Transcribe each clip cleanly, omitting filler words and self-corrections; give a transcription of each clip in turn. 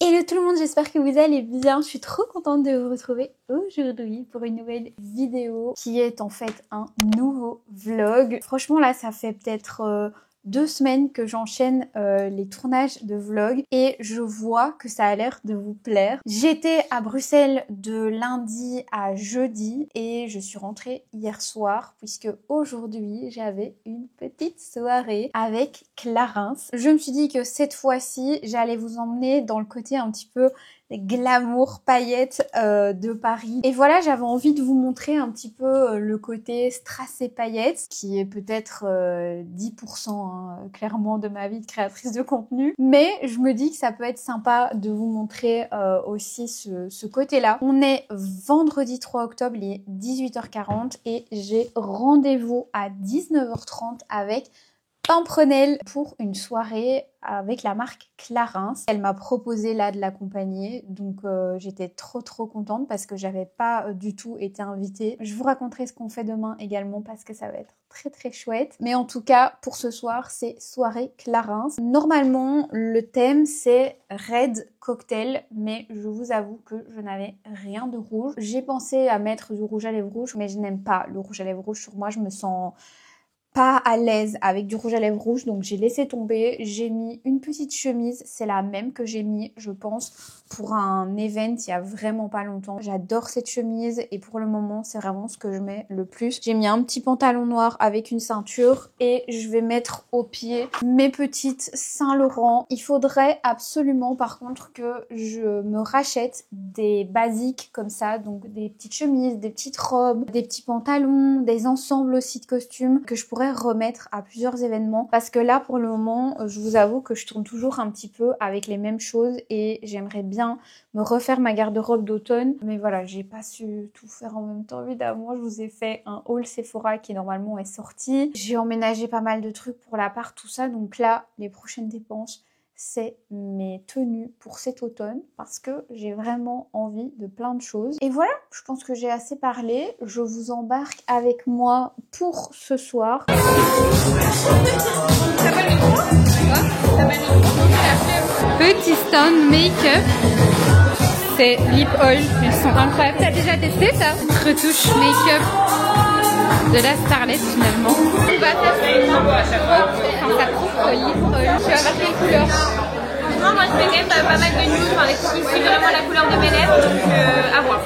Hello tout le monde, j'espère que vous allez bien. Je suis trop contente de vous retrouver aujourd'hui pour une nouvelle vidéo qui est en fait un nouveau vlog. Franchement là, ça fait peut-être 2 semaines que j'enchaîne les tournages de vlogs et je vois que ça a l'air de vous plaire. J'étais à Bruxelles de lundi à jeudi et je suis rentrée hier soir puisque aujourd'hui j'avais une petite soirée avec Clarins. Je me suis dit que cette fois-ci j'allais vous emmener dans le côté un petit peu glamour paillettes de Paris. Et voilà, j'avais envie de vous montrer un petit peu le côté strass et paillettes, qui est peut-être 10% clairement de ma vie de créatrice de contenu. Mais je me dis que ça peut être sympa de vous montrer aussi ce côté-là. On est vendredi 3 octobre, il est 18h40 et j'ai rendez-vous à 19h30 avec Pimprenel pour une soirée avec la marque Clarins. Elle m'a proposé là de l'accompagner, donc j'étais trop contente parce que j'avais pas du tout été invitée. Je vous raconterai ce qu'on fait demain également parce que ça va être très chouette. Mais en tout cas, pour ce soir, c'est soirée Clarins. Normalement, le thème c'est Red Cocktail, mais je vous avoue que je n'avais rien de rouge. J'ai pensé à mettre du rouge à lèvres rouge, mais je n'aime pas le rouge à lèvres rouge sur moi, je me sens pas à l'aise avec du rouge à lèvres rouge, donc j'ai laissé tomber. J'ai mis une petite chemise, c'est la même que j'ai mis, je pense, pour un event il y a vraiment pas longtemps. J'adore cette chemise et pour le moment, c'est vraiment ce que je mets le plus. J'ai mis un petit pantalon noir avec une ceinture et je vais mettre au pied mes petites Saint-Laurent. Il faudrait absolument par contre que je me rachète des basiques comme ça, donc des petites chemises, des petites robes, des petits pantalons, des ensembles aussi de costumes que je pourrais remettre à plusieurs événements parce que là pour le moment je vous avoue que je tourne toujours un petit peu avec les mêmes choses et j'aimerais bien me refaire ma garde-robe d'automne, mais voilà, j'ai pas su tout faire en même temps évidemment. Je vous ai fait un haul Sephora qui normalement est sorti, j'ai emménagé pas mal de trucs pour l'appart, tout ça, donc là les prochaines dépenses c'est mes tenues pour cet automne parce que j'ai vraiment envie de plein de choses. Et voilà, je pense que j'ai assez parlé. Je vous embarque avec moi pour ce soir. Petit stand make-up. C'est lip oil, ils sont incroyables. T'as déjà testé ça? Retouche make-up de la Starlet finalement. On va faire sa propre lip oil. Tu vas voir quelle couleur? Non, moi je fais quand même pas mal de nudes, enfin, qui suivent vraiment la couleur de mes lèvres, donc à voir.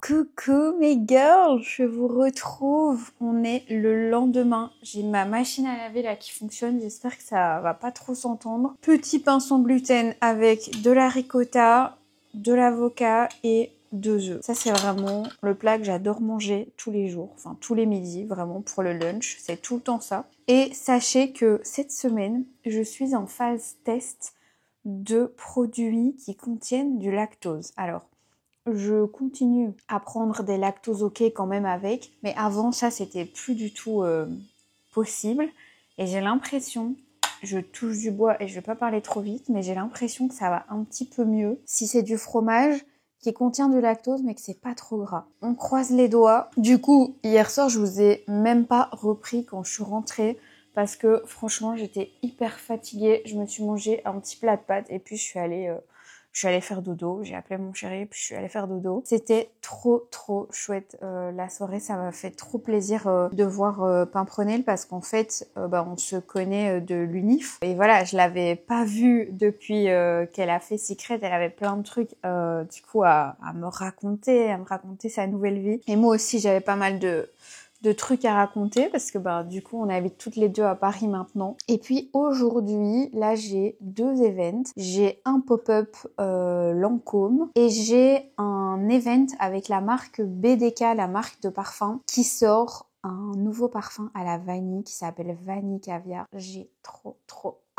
Coucou mes girls, je vous retrouve. On est le lendemain. J'ai ma machine à laver là qui fonctionne. J'espère que ça va pas trop s'entendre. Petit pain sans gluten avec de la ricotta, de l'avocat et 2 œufs. Ça c'est vraiment le plat que j'adore manger tous les jours, enfin tous les midis, vraiment pour le lunch. C'est tout le temps ça. Et sachez que cette semaine, je suis en phase test de produits qui contiennent du lactose. Alors, je continue à prendre des lactose OK quand même avec, mais avant ça c'était plus du tout possible et j'ai l'impression, je touche du bois et je vais pas parler trop vite, mais j'ai l'impression que ça va un petit peu mieux si c'est du fromage qui contient du lactose mais que c'est pas trop gras. On croise les doigts. Du coup, hier soir je vous ai même pas repris quand je suis rentrée parce que franchement j'étais hyper fatiguée. Je me suis mangé un petit plat de pâtes et puis je suis allée faire dodo, j'ai appelé mon chéri puis je suis allée faire dodo. C'était trop chouette la soirée, ça m'a fait trop plaisir de voir Pimprenel parce qu'en fait on se connaît de l'UNIF et voilà, je l'avais pas vue depuis qu'elle a fait Secret, elle avait plein de trucs du coup à me raconter sa nouvelle vie et moi aussi j'avais pas mal de trucs à raconter parce que du coup on habite toutes les deux à Paris maintenant. Et puis aujourd'hui là j'ai 2 events, j'ai un pop-up Lancôme et j'ai un event avec la marque BDK, la marque de parfum qui sort un nouveau parfum à la vanille qui s'appelle Vanille Caviar. J'ai trop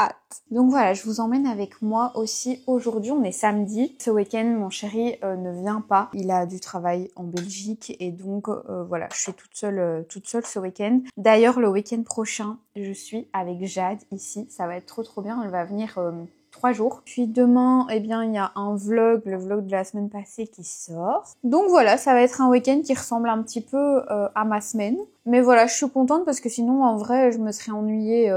hâte. Donc voilà, je vous emmène avec moi aussi aujourd'hui, on est samedi. Ce week-end, mon chéri ne vient pas. Il a du travail en Belgique et donc voilà, je suis toute seule ce week-end. D'ailleurs, le week-end prochain, je suis avec Jade ici. Ça va être trop bien. Elle va venir 3 jours. Puis demain, eh bien, il y a un vlog, le vlog de la semaine passée qui sort. Donc voilà, ça va être un week-end qui ressemble un petit peu à ma semaine. Mais voilà, je suis contente parce que sinon, en vrai, je me serais ennuyée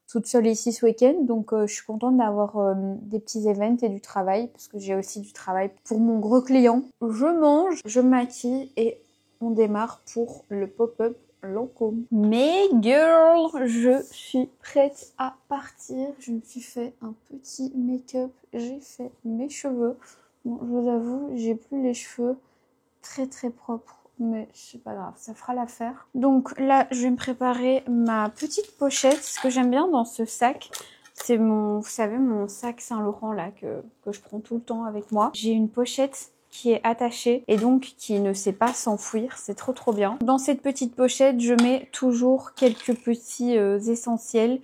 toute seule ici ce week-end, donc je suis contente d'avoir des petits events et du travail, parce que j'ai aussi du travail pour mon gros client. Je mange, je me maquille et on démarre pour le pop-up Lancôme. Mais girl, je suis prête à partir. Je me suis fait un petit make-up, j'ai fait mes cheveux. Bon, je vous avoue, j'ai plus les cheveux très propres, mais c'est pas grave, ça fera l'affaire. Donc là, je vais me préparer ma petite pochette. Ce que j'aime bien dans ce sac, c'est mon, vous savez, mon sac Saint-Laurent là que je prends tout le temps avec moi. J'ai une pochette qui est attachée et donc qui ne sait pas s'enfouir, c'est trop bien. Dans cette petite pochette, je mets toujours quelques petits essentiels.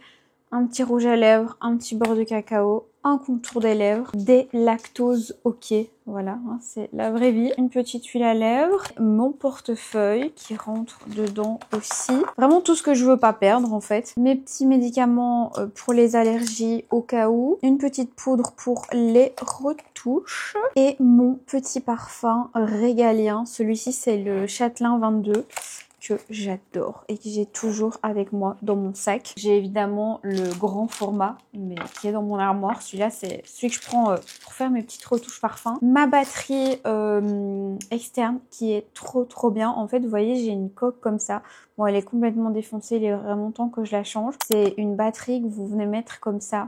Un petit rouge à lèvres, un petit beurre de cacao, un contour des lèvres, des lactoses ok, voilà, hein, c'est la vraie vie. Une petite huile à lèvres, mon portefeuille qui rentre dedans aussi. Vraiment tout ce que je veux pas perdre en fait. Mes petits médicaments pour les allergies au cas où. Une petite poudre pour les retouches. Et mon petit parfum régalien. Celui-ci c'est le Châtelain 22. Que j'adore et que j'ai toujours avec moi dans mon sac. J'ai évidemment le grand format mais qui est dans mon armoire. Celui-là c'est celui que je prends pour faire mes petites retouches parfum. Ma batterie externe qui est trop bien. En fait vous voyez j'ai une coque comme ça. Bon elle est complètement défoncée, il est vraiment temps que je la change. C'est une batterie que vous venez mettre comme ça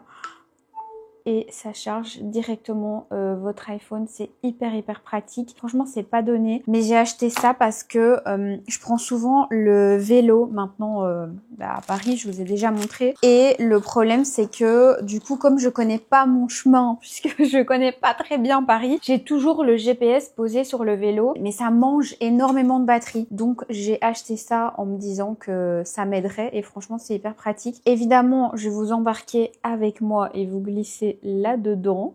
et ça charge directement votre iPhone. C'est hyper pratique. Franchement, c'est pas donné. Mais j'ai acheté ça parce que je prends souvent le vélo maintenant à Paris. Je vous ai déjà montré. Et le problème, c'est que du coup, comme je connais pas mon chemin, puisque je connais pas très bien Paris, j'ai toujours le GPS posé sur le vélo. Mais ça mange énormément de batterie. Donc, j'ai acheté ça en me disant que ça m'aiderait. Et franchement, c'est hyper pratique. Évidemment, je vais vous embarquer avec moi et vous glisser là-dedans.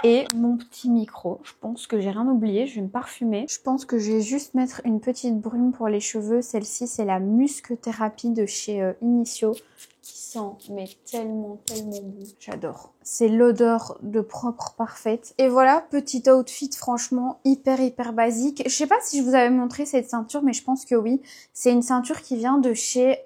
Et mon petit micro. Je pense que j'ai rien oublié. Je vais me parfumer. Je pense que je vais juste mettre une petite brume pour les cheveux. Celle-ci, c'est la Musc Thérapie de chez Initio. Qui sent mais tellement bon. J'adore. C'est l'odeur de propre parfaite. Et voilà, petit outfit franchement hyper basique. Je sais pas si je vous avais montré cette ceinture, mais je pense que oui. C'est une ceinture qui vient de chez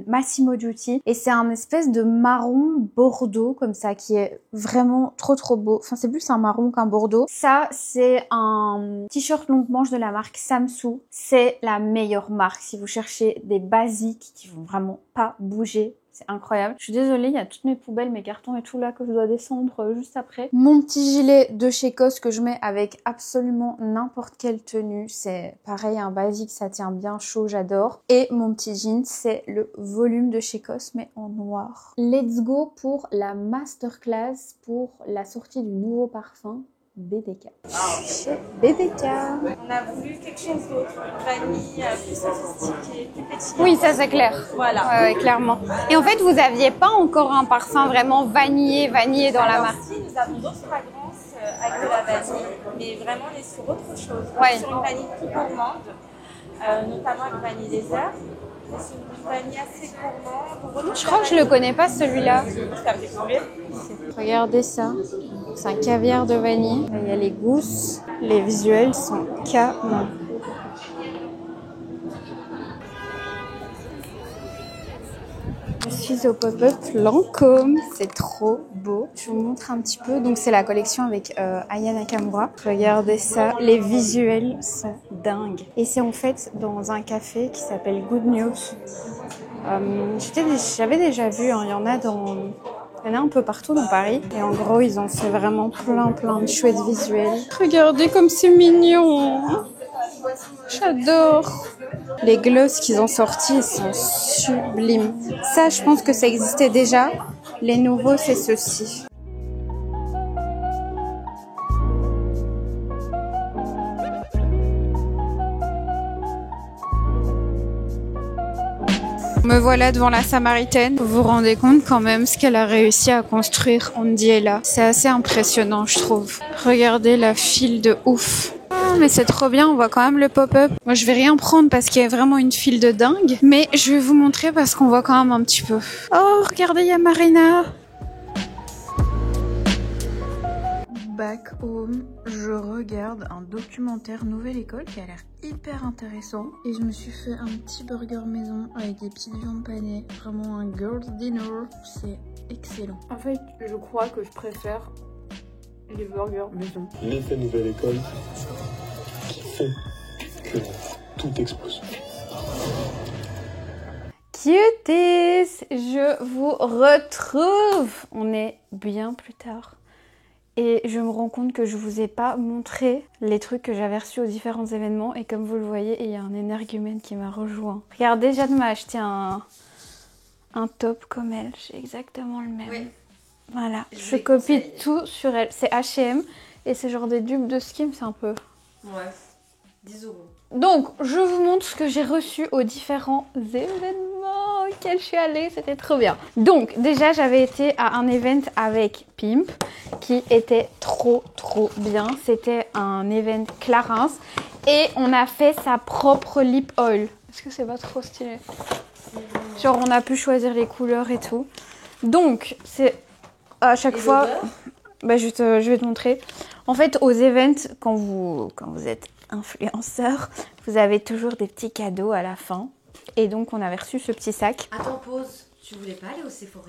Massimo Dutti. Et c'est un espèce de marron bordeaux comme ça, qui est vraiment trop beau. Enfin, c'est plus un marron qu'un bordeaux. Ça, c'est un t-shirt longue manche de la marque Samsoo. C'est la meilleure marque si vous cherchez des basiques qui vont vraiment pas bouger. C'est incroyable. Je suis désolée, il y a toutes mes poubelles, mes cartons et tout là que je dois descendre juste après. Mon petit gilet de chez COS que je mets avec absolument n'importe quelle tenue. C'est pareil, un basique, ça tient bien chaud, j'adore. Et mon petit jean, c'est le volume de chez COS, mais en noir. Let's go pour la masterclass pour la sortie du nouveau parfum. BDK. Chez BDK. On a voulu quelque chose d'autre, une vanille plus sophistiquée, plus pétillante. Oui, ça c'est clair. Voilà. Ouais, clairement. Et en fait, vous aviez pas encore un parfum vraiment vanillé dans la marque. Si, nous avons d'autres fragrances avec de la vanille, mais vraiment on est sur autre chose. On Ouais. est sur une vanille plus gourmande, notamment avec vanille désert. On est sur une vanille assez gourmande. Je crois que je le connais pas celui-là. Ça me découvrir. Regardez ça. C'est un caviar de vanille. Il y a les gousses. Les visuels sont canon. Je suis au pop-up Lancôme. C'est trop beau. Je vous montre un petit peu. Donc c'est la collection avec Aya Nakamura. Regardez ça. Les visuels sont dingues. Et c'est en fait dans un café qui s'appelle Good News. J'avais déjà vu. Il y en a un peu partout dans Paris. Et en gros, ils ont fait vraiment plein de chouettes visuels. Regardez comme c'est mignon. J'adore. Les gloss qu'ils ont sortis sont sublimes. Ça, je pense que ça existait déjà. Les nouveaux, c'est ceux-ci. Me voilà devant la Samaritaine. Vous vous rendez compte quand même ce qu'elle a réussi à construire, Ondiela. C'est assez impressionnant, je trouve. Regardez la file de ouf. Ah, mais c'est trop bien, on voit quand même le pop-up. Moi, je vais rien prendre parce qu'il y a vraiment une file de dingue. Mais je vais vous montrer parce qu'on voit quand même un petit peu. Oh, regardez, il y a Marina. back home, je regarde un documentaire Nouvelle École qui a l'air hyper intéressant. Et je me suis fait un petit burger maison avec des petites viandes panées. Vraiment un girls dinner. C'est excellent. En fait, je crois que je préfère les burgers maison. L'effet Nouvelle École qui fait que tout explose. Cuties, je vous retrouve. On est bien plus tard. Et je me rends compte que je vous ai pas montré les trucs que j'avais reçus aux différents événements. Et comme vous le voyez, il y a un énergumène qui m'a rejoint. Regardez, Jade m'a acheté un top comme elle. J'ai exactement le même. Oui. Voilà, je copie tout sur elle. C'est H&M et c'est genre des dupes de Skims un peu. Ouais, 10 €. Donc, je vous montre ce que j'ai reçu aux différents événements auxquels je suis allée. C'était trop bien. Donc, déjà, j'avais été à un event avec Pimp qui était trop bien. C'était un event Clarins et on a fait sa propre lip oil. Est-ce que c'est pas trop stylé? Genre, on a pu choisir les couleurs et tout. Donc, c'est à chaque fois... Bah, je vais te montrer. En fait, aux events, quand vous êtes influenceur, vous avez toujours des petits cadeaux à la fin. Et donc, on avait reçu ce petit sac. Attends, pause. Tu voulais pas aller au Sephora?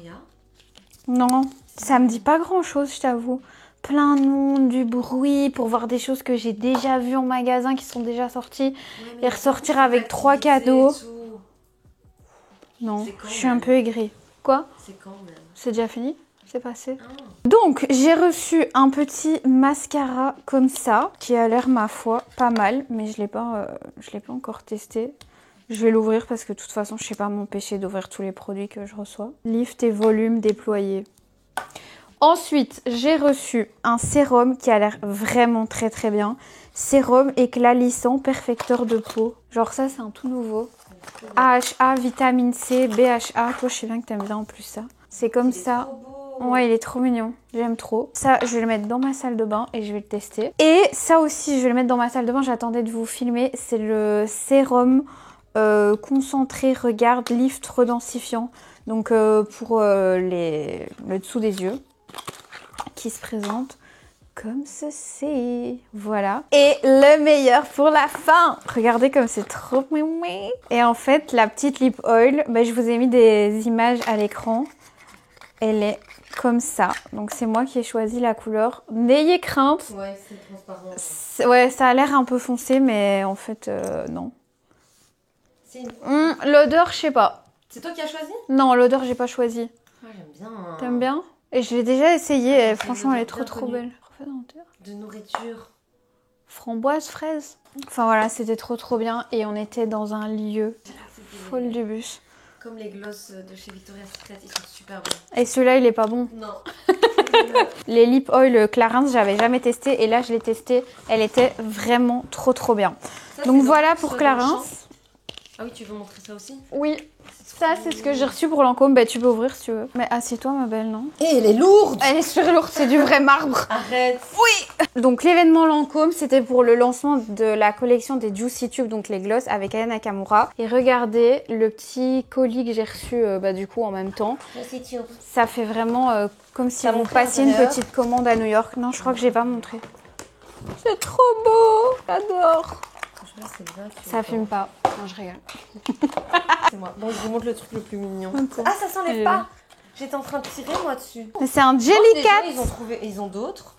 Non, ça me dit pas grand-chose, je t'avoue. Plein de monde, du bruit, pour voir des choses que j'ai déjà vues en magasin, qui sont déjà sorties. Ouais, et ressortir avec 3 cadeaux. Non, je suis un peu aigrie. Quoi? C'est quand même? C'est déjà fini? C'est passé. Donc, j'ai reçu un petit mascara comme ça, qui a l'air, ma foi, pas mal, mais je l'ai pas encore testé. Je vais l'ouvrir parce que de toute façon, je ne sais pas m'empêcher d'ouvrir tous les produits que je reçois. Lift et volume déployé. Ensuite, j'ai reçu un sérum qui a l'air vraiment très bien. Sérum éclat lissant, perfecteur de peau. Genre ça, c'est un tout nouveau. AHA, vitamine C, BHA. Toi, je sais bien que t'aimes bien en plus ça. C'est comme ça. Ouais, il est trop mignon. J'aime trop. Ça, je vais le mettre dans ma salle de bain et je vais le tester. Et ça aussi, je vais le mettre dans ma salle de bain. J'attendais de vous filmer. C'est le sérum concentré, regarde, lift redensifiant. Donc, pour le dessous des yeux. Qui se présente comme ceci. Voilà. Et le meilleur pour la fin. Regardez comme c'est trop mimi. Et en fait, la petite lip oil, bah, je vous ai mis des images à l'écran. Elle est comme ça. Donc c'est moi qui ai choisi la couleur. N'ayez crainte. Ouais, c'est transparent. Ouais, ça a l'air un peu foncé, mais en fait, non. L'odeur, je sais pas. C'est toi qui as choisi? Non, l'odeur, j'ai pas choisi. Ah, j'aime bien. Hein. T'aimes bien? Et je l'ai déjà essayé. Franchement, elle est trop belle. De nourriture. Framboise, fraise. Enfin voilà, c'était trop bien. Et on était dans un lieu folle du bus. Comme les glosses de chez Victoria's Secret, ils sont super bons. Et celui-là, il est pas bon. Non. Les lip oil Clarins, j'avais jamais testé. Et là, je l'ai testé. Elle était vraiment trop bien. Ça, donc voilà pour Clarins. Ah oui, tu veux montrer ça aussi? Oui. Ça, c'est ce que j'ai reçu pour Lancôme. Bah, tu peux ouvrir si tu veux. Mais assieds-toi, ma belle, non? Et elle est lourde! Elle est super lourde, c'est du vrai marbre. Arrête! Oui! Donc, l'événement Lancôme, c'était pour le lancement de la collection des Juicy Tube, donc les gloss avec Aya Nakamura. Et regardez le petit colis que j'ai reçu, du coup, en même temps. Juicy Tube. Ça fait vraiment comme si vous passiez une petite commande à New York. Non, je crois que j'ai pas montré. C'est trop beau! J'adore! Ça fume pas. Non, je rigole. C'est moi. Bon, je vous montre le truc le plus mignon. Ah, ça s'enlève pas. J'étais en train de tirer, moi, dessus. Mais c'est un Jellycat. Ils ont d'autres.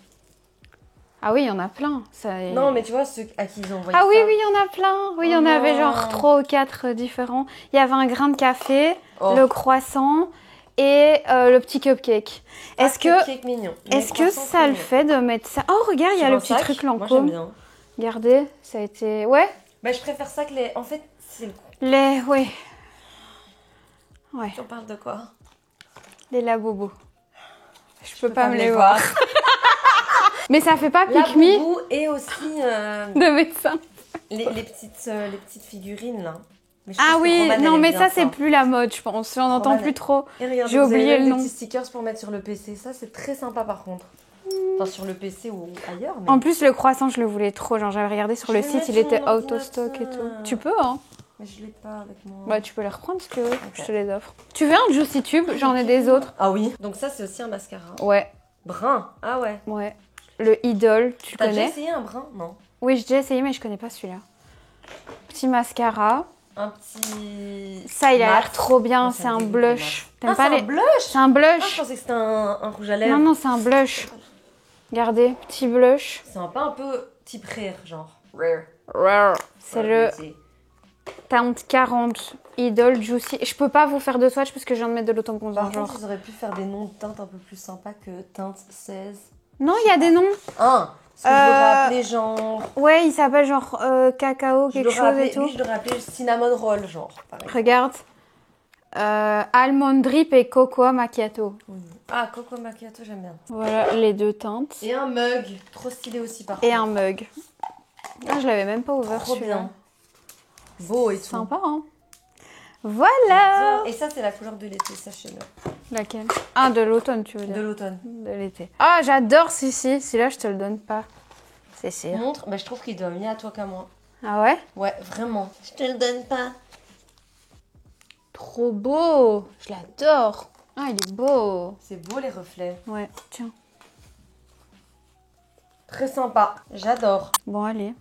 Ah oui, il y en a plein. Ça est... Non, mais tu vois, ceux à qui ils ont envoyé Ah oui, il y en a plein. Oui, il y en avait genre 3 ou 4 différents. Il y avait un grain de café, le croissant et le petit cupcake. Est-ce que ça le fait de mettre ça? Oh, regarde, il y a le petit truc Lancôme. Moi, j'aime bien. Regardez, ça a été... Ouais. Bah, je préfère ça que les... En fait, c'est... Les... Ouais. Tu en parles de quoi? Les Labubu. Je peux pas me les voir. Mais ça fait pas pique-me. Labubu et aussi... de médecin. Les petites figurines, là. Ah oui, non, mais ça, c'est plus la mode, je pense. On n'entend plus trop. J'ai oublié le nom. Des petits stickers pour mettre sur le PC. Ça, c'est très sympa, par contre. Enfin, sur le PC ou ailleurs. Mais... En plus, le croissant, je le voulais trop. Genre, j'avais regardé sur le site, il était out of stock et tout. Tu peux, hein? Mais je l'ai pas avec moi. Bah, tu peux les reprendre si tu veux. Okay. Je te les offre. Tu veux un Juicy Tube? J'en ai des autres. Ah oui. Donc ça, c'est aussi un mascara. Ouais. Brun. Ah ouais. Ouais. le Idol, tu T'as déjà connais? essayé un brin? Non. Oui, j'ai déjà essayé, mais je connais pas celui-là. Petit mascara. Un petit... Ça, il a mat. l'air trop bien, Ouais, ça c'est me un dégoûte, blush. les T'aimes Ah, pas c'est les... un blush? C'est un Ah, je blush. pensais que c'était un rouge à lèvres. Non, non, c'est un blush. Regardez, petit blush. C'est un peu type rare, genre. Rare. C'est le teinte 40 Idol Juicy. Je peux pas vous faire de swatch parce que je viens de mettre de l'autoponçant. Par Genre. contre, ils auraient pu faire des noms de teintes un peu plus sympas que teinte 16. Non, il y a des noms. Parce que je l'aurais appelé genre... Ouais, il s'appelle genre cacao, quelque chose et tout. Lui, je l'aurais appelé cinnamon roll, genre. Pareil. Regarde. Almond Drip et Cocoa Macchiato. Ah, Coco Macchiato, j'aime bien. Voilà les deux teintes. Et un mug, trop stylé aussi par Et contre. un mug. Ah, je l'avais même pas ouvert Trop celui-là. bien. Beau et tout. Sympa, hein. Voilà. Et ça, c'est la couleur de l'été, sachez-le. Laquelle? Ah, de l'automne, tu veux dire. De l'automne. De l'été. Ah, j'adore celui-ci. Celui-là, je te le donne pas. C'est sûr. Montre, bah, je trouve qu'il doit mieux à toi qu'à moi. Ah ouais? Ouais, vraiment. Je te le donne pas. Trop beau. Je l'adore. Ah, il est beau. C'est beau les reflets. Ouais, tiens. Très sympa. J'adore. Bon, allez.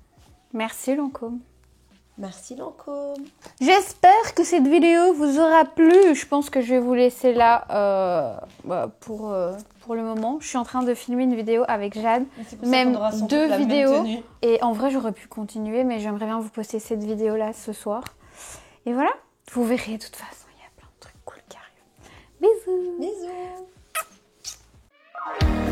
Merci, Lancôme. Merci Lancôme. J'espère que cette vidéo vous aura plu. Je pense que je vais vous laisser là pour le moment. Je suis en train de filmer une vidéo avec Jade. Même 2 vidéos. Et en vrai, j'aurais pu continuer, mais j'aimerais bien vous poster cette vidéo-là ce soir. Et voilà, vous verrez de toute façon, il y a plein de trucs cool qui arrivent. Bisous. Bisous.